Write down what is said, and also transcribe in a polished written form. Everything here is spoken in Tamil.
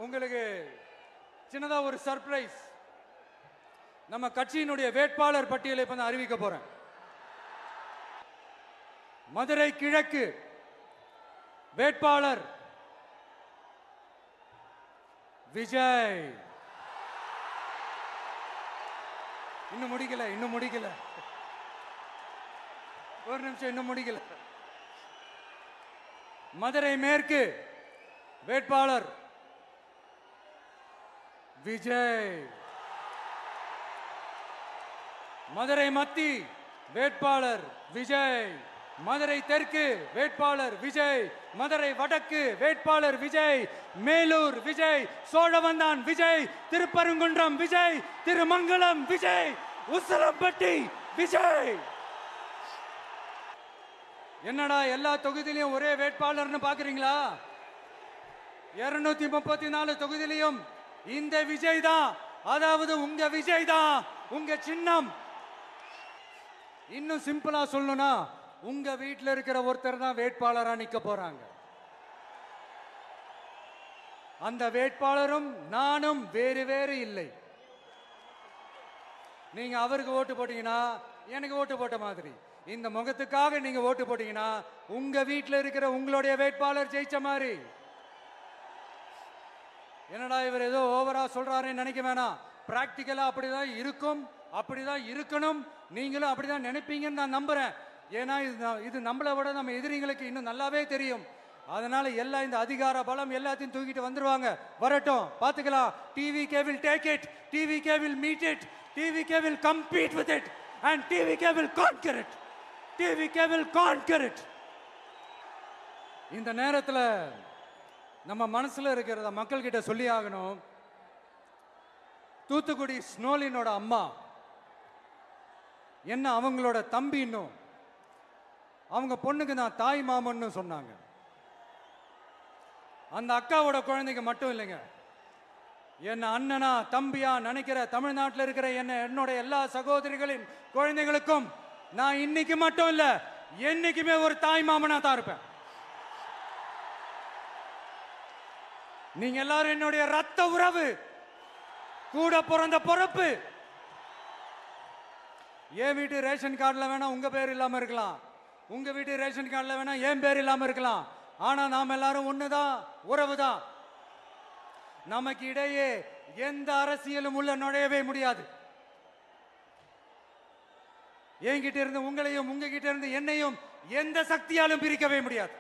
உங்களுக்கு சின்னதா ஒரு சர்ப்ரைஸ். நம்ம கட்சியினுடைய வேட்பாளர் பட்டியலை இப்ப நான் அறிவிக்க போறேன். மதுரை கிழக்கு வேட்பாளர் விஜய். இன்னும் முடிக்கல. ஒரு நிமிஷம், இன்னும் முடிக்கல. மதுரை மேற்கு வேட்பாளர் விஜய். மதுரை மத்தி வேட்பாளர் விஜய். மதுரை தெற்கு வேட்பாளர் விஜய். மதுரை வடக்கு வேட்பாளர் விஜய். மேலூர் விஜய். சோழவந்தான் விஜய். திருப்பரங்குன்றம் விஜய். திருமங்கலம் விஜய். உசிலம்பட்டி விஜய். என்னடா எல்லா தொகுதியிலையும் ஒரே வேட்பாளர்னு பாக்குறீங்களா? 234 தொகுதியிலையும் இந்த விஜய் தான், அதாவது உங்க விஜய் தான் உங்க சின்னம். இன்னும் சிம்பிளா சொல்லணும்னா உங்க வீட்டில் இருக்கிற ஒருத்தர் தான் வேட்பாளரா நிக்க போறாங்க. அந்த வேட்பாளரும் நானும் வேறு வேறு இல்லை. நீங்க அவருக்கு ஓட்டு போட்டீங்கன்னா எனக்கு ஓட்டு போட்ட மாதிரி, இந்த முகத்துக்காக நீங்க ஓட்டு போட்டீங்கன்னா உங்க வீட்டில் இருக்கிற உங்களுடைய வேட்பாளர் ஜெயிச்ச மாதிரி. என்னடா இவர் ஏதோ ஓவரா சொல்றாருன்னு நினைக்க வேணாம். பிராக்டிக்கலா அப்படிதான் இருக்கும், அப்படிதான் இருக்கணும். நீங்களும் அப்படிதான் நினைப்பீங்கன்னு நான் நம்புறேன். ஏன்னா இது நம்மளை விட நம்ம எதிரிங்களுக்கு இன்னும் நல்லாவே தெரியும். அதனால எல்லாம் இந்த அதிகார பலம் எல்லாத்தையும் தூக்கிட்டு வந்துருவாங்க. வரட்டும், பாத்துக்கலாம். TVK will take it, TVK will meet it, TVK will compete with it and TVK will conquer it. TVK will conquer it. இந்த நேரத்தில் நம்ம மனசுல இருக்கிறத மக்கள் கிட்ட சொல்லி ஆகணும். தூத்துக்குடி ஸ்னோலினோட அம்மா என்ன அவங்களோட தம்பி, இன்னும் அவங்க பொண்ணுக்கு நான் தாய் மாமன்னு சொன்னாங்க. அந்த அக்காவோட குழந்தைங்க மட்டும் இல்லைங்க, என்ன அண்ணனா தம்பியா நினைக்கிற தமிழ்நாட்டில் இருக்கிற என்னோட எல்லா சகோதரிகளின் குழந்தைகளுக்கும் நான் இன்னைக்கு மட்டும் இல்ல, என்னைக்குமே ஒரு தாய் மாமனா தான் இருப்பேன். நீங்க எல்லாரும் என்னுடைய ரத்த உறவு, கூட பிறந்த பொறுப்பு. என் வீட்டு ரேஷன் கார்டுல வேணா உங்க பேர் இல்லாம இருக்கலாம், உங்க வீட்டு ரேஷன் கார்டுல வேணா என் பேர் இல்லாம இருக்கலாம். ஆனா நாம் எல்லாரும் ஒண்ணுதான், உறவுதான். நமக்கு இடையே எந்த அரசியலும் உள்ள நுழையவே முடியாது. என்கிட்ட இருந்து உங்களையும், உங்ககிட்ட இருந்து என்னையும் எந்த சக்தியாலும் பிரிக்கவே முடியாது.